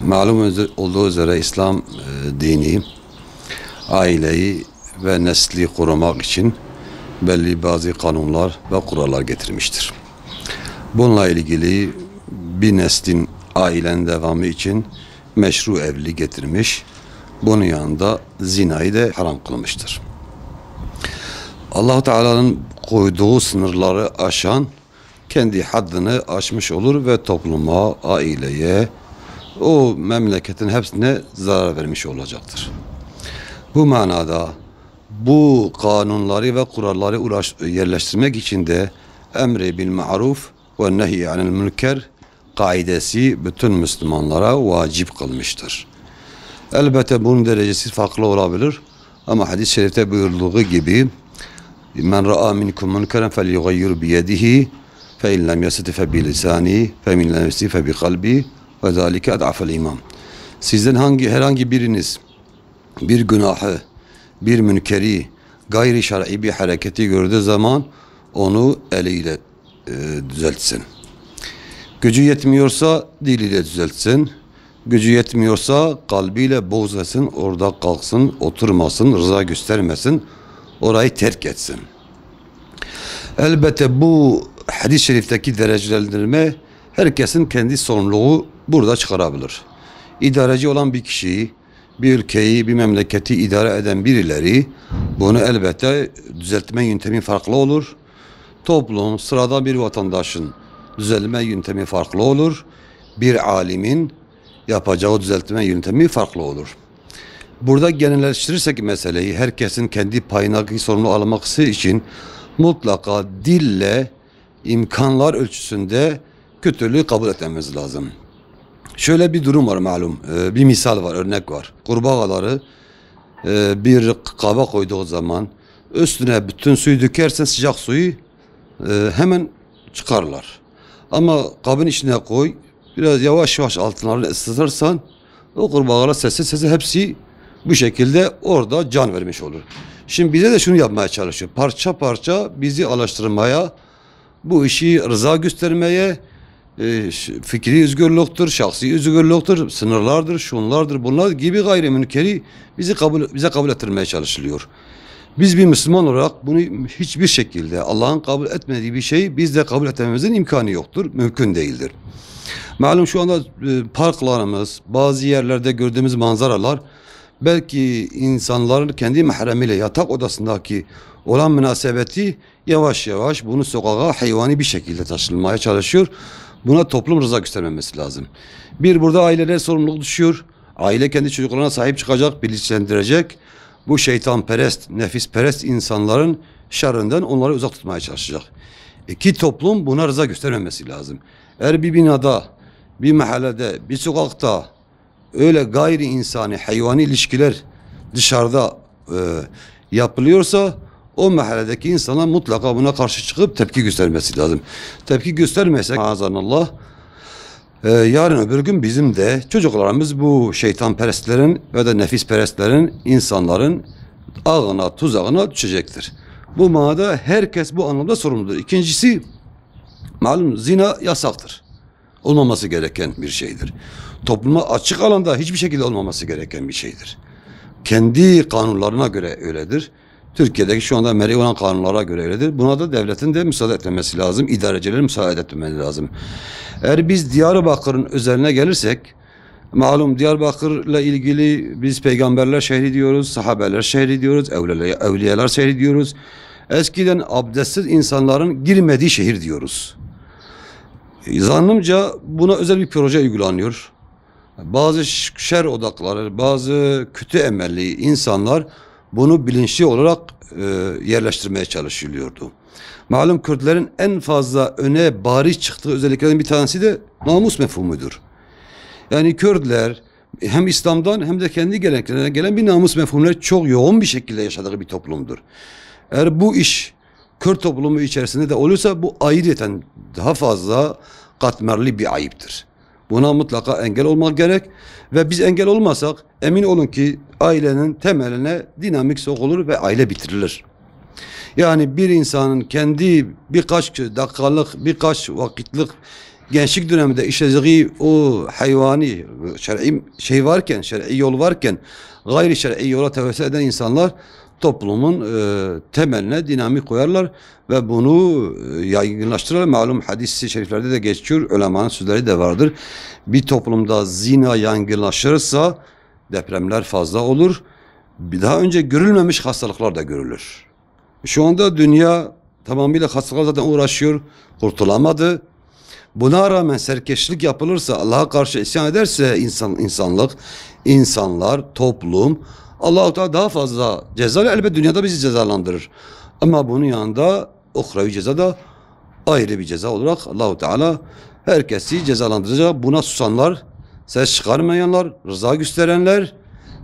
Malum olduğu üzere İslam dini aileyi ve nesli korumak için belli bazı kanunlar ve kurallar getirmiştir. Bununla ilgili bir neslin ailenin devamı için meşru evliliği getirmiş. Bunun yanında zinayı da haram kılmıştır. Allah Teala'nın koyduğu sınırları aşan kendi haddini aşmış olur ve topluma, aileye, o memleketin hepsine zarar vermiş olacaktır. Bu manada bu kanunları ve kuralları yerleştirmek için de emri bil ma'ruf ve nehy anil münker kaidesi bütün Müslümanlara vacip kılmıştır. Elbette bunun derecesi farklı olabilir ama hadis-i şerifte buyurduğu gibi men ra'a minkum munkeren felyughayyir bi yedihi fe in lem yastati bi lisanihi fe min lem yastati bi kalbi ve zalike ad'afel iman. Sizden herhangi biriniz bir günahı, bir münkeri, gayri şer'i bir hareketi gördüğü zaman onu eliyle düzeltsin. Gücü yetmiyorsa diliyle düzeltsin. Gücü yetmiyorsa kalbiyle bozlasın, orada kalksın, oturmasın, rıza göstermesin, orayı terk etsin. Elbette bu hadis-i şerifteki derecelendirme herkesin kendi sorumluluğu burada çıkarabilir. İdareci olan bir kişiyi, bir ülkeyi, bir memleketi idare eden birileri bunu elbette düzeltme yöntemi farklı olur. Toplum, sıradan bir vatandaşın düzeltme yöntemi farklı olur. Bir alimin yapacağı düzeltme yöntemi farklı olur. Burada genelleştirirsek meseleyi, herkesin kendi payına sorumlu alması için mutlaka dille imkanlar ölçüsünde kötülüğü kabul etmemiz lazım. Şöyle bir durum var malum, bir misal var, örnek var. Kurbağaları bir kaba koyduğu zaman üstüne bütün suyu dökersen sıcak suyu hemen çıkarlar. Ama kabın içine koy, biraz yavaş yavaş altlarını ısıtırsan o kurbağalar sessiz hepsi bu şekilde orada can vermiş olur. Şimdi bize de şunu yapmaya çalışıyor. Parça parça bizi alıştırmaya, bu işi rıza göstermeye, fikri özgürlüktür, şahsi özgürlüktür, sınırlardır, şunlardır, bunlar gibi gayrimünkeri bize kabul ettirmeye çalışılıyor. Biz bir Müslüman olarak bunu hiçbir şekilde Allah'ın kabul etmediği bir şeyi biz de kabul etmemizin imkanı yoktur, mümkün değildir. Malum şu anda parklarımız, bazı yerlerde gördüğümüz manzaralar belki insanların kendi mahremiyle yatak odasındaki olan münasebeti yavaş yavaş bunu sokağa hayvani bir şekilde taşınmaya çalışıyor. Buna toplum rıza göstermemesi lazım. Burada aileler sorumluluk düşüyor. Aile kendi çocuklarına sahip çıkacak, bilinçlendirecek. Bu şeytanperest, nefisperest insanların şerrinden onları uzak tutmaya çalışacak. Ki toplum buna rıza göstermemesi lazım. Eğer bir binada, bir mahallede, bir sokakta öyle gayri insani, hayvani ilişkiler dışarıda yapılıyorsa o mahalledeki insanlar mutlaka buna karşı çıkıp tepki göstermesi lazım. Tepki göstermezsek maazallah yarın öbür gün bizim de çocuklarımız bu şeytanperestlerin ve de nefisperestlerin, insanların ağına, tuzağına düşecektir. Bu manada herkes bu anlamda sorumludur. İkincisi, malum zina yasaktır. Olmaması gereken bir şeydir. Topluma açık alanda hiçbir şekilde olmaması gereken bir şeydir. Kendi kanunlarına göre öyledir. Türkiye'deki şu anda meri olan kanunlara göre öyledir. Buna da devletin de müsaade etmemesi lazım. İdarecilerin müsaade etmeleri lazım. Eğer biz Diyarbakır'ın özeline gelirsek, malum Diyarbakır'la ilgili biz peygamberler şehri diyoruz, sahabeler şehri diyoruz, evliyalar şehri diyoruz. Eskiden abdestsiz insanların girmediği şehir diyoruz. Zannımca buna özel bir proje uygulanıyor. Bazı şer odakları, bazı kötü emelli insanlar bunu bilinçli olarak yerleştirmeye çalışılıyordu. Malum Kürtlerin en fazla öne bariz çıktığı özelliklerden bir tanesi de namus mefhumudur. Yani Kürtler hem İslam'dan hem de kendi geleneklerinden gelen bir namus mefhumları çok yoğun bir şekilde yaşadığı bir toplumdur. Eğer bu iş Kürt toplumu içerisinde de olursa bu ayrıyeten daha fazla katmerli bir ayıptır. Buna mutlaka engel olmak gerek ve biz engel olmasak emin olun ki ailenin temeline dinamik sokulur ve aile bitirilir. Yani bir insanın kendi birkaç dakikalık, birkaç vakitlik gençlik döneminde işlediği o hayvani şer'i şey varken, şer'i yol varken gayri şer'i yola tevessül eden insanlar toplumun temeline dinamik koyarlar ve bunu yaygınlaştırırlar. Malum hadis-i şeriflerde de geçiyor, ulemanın sözleri de vardır. Bir toplumda zina yaygınlaşırsa depremler fazla olur. Bir daha önce görülmemiş hastalıklar da görülür. Şu anda dünya tamamıyla hastalıklar zaten uğraşıyor, kurtulamadı. Buna rağmen serkeşlik yapılırsa, Allah'a karşı isyan ederse insanlar, toplum, Allah-u Teala daha fazla ceza elbette dünyada bizi cezalandırır. Ama bunun yanında uhrevi ceza da ayrı bir ceza olarak Allah-u Teala herkesi cezalandıracak. Buna susanlar, ses çıkarmayanlar, rıza gösterenler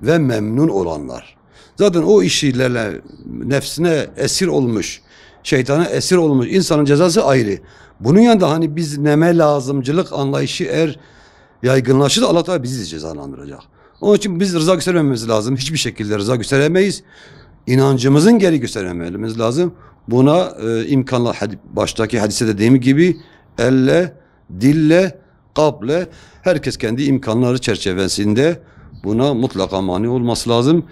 ve memnun olanlar. Zaten o işlerle nefsine esir olmuş, şeytana esir olmuş insanın cezası ayrı. Bunun yanında hani biz neme lazımcılık anlayışı yaygınlaşır da Allah Teala bizi de cezalandıracak. Onun için biz rıza göstermememiz lazım. Hiçbir şekilde rıza gösteremeyiz. İnancımızın geri göstermemiz lazım. Buna imkanla baştaki hadise dediğim gibi elle, dille, kalple herkes kendi imkanları çerçevesinde buna mutlaka mani olması lazım.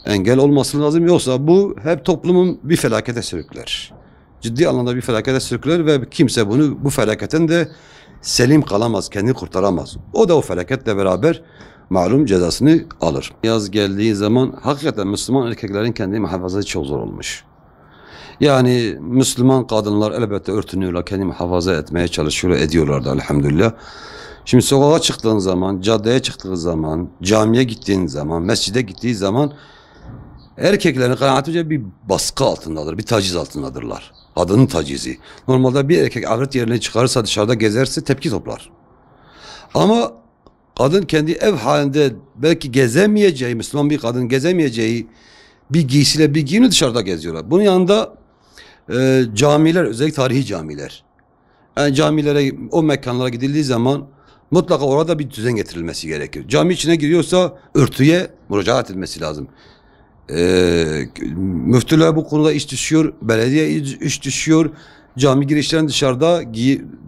Engel olması lazım. Yoksa bu hep toplumun bir felakete sürükler. Ciddi anlamda bir felakete sürükler ve kimse bu felaketten de selim kalamaz, kendini kurtaramaz. O da o felaketle beraber malum cezasını alır. Yaz geldiği zaman hakikaten Müslüman erkeklerin kendi muhafazası çok zor olmuş. Yani Müslüman kadınlar elbette örtünüyorlar, kendini muhafaza etmeye çalışıyorlar, ediyorlar da elhamdülillah. Şimdi sokağa çıktığın zaman, caddeye çıktığın zaman, camiye gittiğin zaman, mescide gittiği zaman erkeklerin kanaatimce bir baskı altındadır, bir taciz altındadırlar. Kadının tacizi. Normalde bir erkek avret yerine çıkarırsa, dışarıda gezerse tepki toplar. Ama kadın kendi ev halinde belki gezemeyeceği, Müslüman bir kadın gezemeyeceği bir giysiyle bir giyimle dışarıda geziyorlar. Bunun yanında camiler, özellikle tarihi camiler. Yani camilere, o mekanlara gidildiği zaman mutlaka orada bir düzen getirilmesi gerekir. Cami içine giriyorsa örtüye müracaat etmesi lazım. Müftüler bu konuda iş düşüyor, belediye iş düşüyor. Cami girişlerinin dışarıda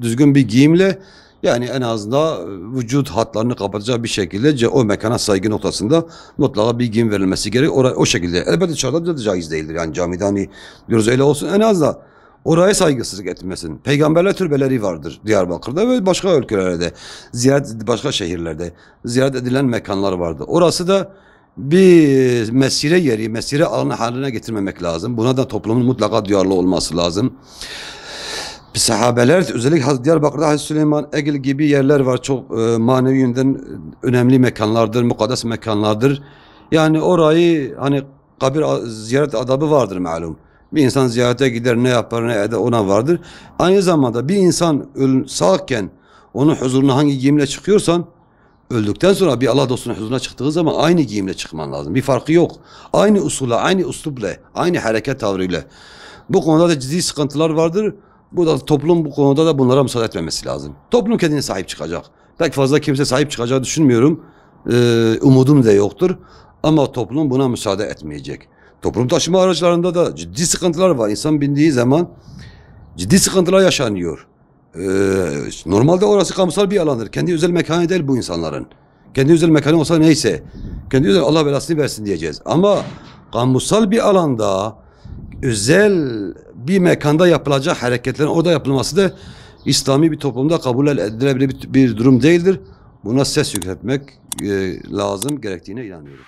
düzgün bir giyimle, yani en azından vücut hatlarını kapatacağı bir şekilde o mekana saygı noktasında mutlaka bir giyim verilmesi gerek. O şekilde. Elbette dışarıda da caiz değildir. Yani camide hani diyoruz öyle olsun, en azından oraya saygısızlık etmesin. Peygamberler türbeleri vardır Diyarbakır'da ve başka ülkelerde, başka şehirlerde ziyaret edilen mekanlar vardır. Orası da bir mesire yeri, mesire alanı haline getirmemek lazım. Buna da toplumun mutlaka duyarlı olması lazım. Sahabeler, özellikle Diyarbakır'da Hazreti Süleyman, Egil gibi yerler var. Çok manevi yönden önemli mekanlardır, mukaddes mekanlardır. Yani orayı hani kabir ziyaret adabı vardır malum. Bir insan ziyarete gider, ne yapar ne eder ona vardır. Aynı zamanda bir insan sağken onun huzuruna hangi giyimle çıkıyorsan, öldükten sonra bir Allah dostunun huzuruna çıktığı zaman aynı giyimle çıkman lazım. Bir farkı yok. Aynı usula, aynı üslupla, aynı hareket tavrıyla. Bu konuda da ciddi sıkıntılar vardır. Bu da toplum bu konuda da bunlara müsaade etmemesi lazım. Toplum kendine sahip çıkacak. Pek fazla kimse sahip çıkacağı düşünmüyorum. Umudum da yoktur. Ama toplum buna müsaade etmeyecek. Toplum taşıma araçlarında da ciddi sıkıntılar var. İnsan bindiği zaman ciddi sıkıntılar yaşanıyor. Normalde orası kamusal bir alandır. Kendi özel mekanı değil bu insanların. Kendi özel mekanı olsa neyse. Kendi özel Allah belasını versin diyeceğiz. Ama kamusal bir alanda özel bir mekanda yapılacak hareketlerin orada yapılması da İslami bir toplumda kabul edilebilir bir durum değildir. Buna ses yükseltmek lazım gerektiğine inanıyorum.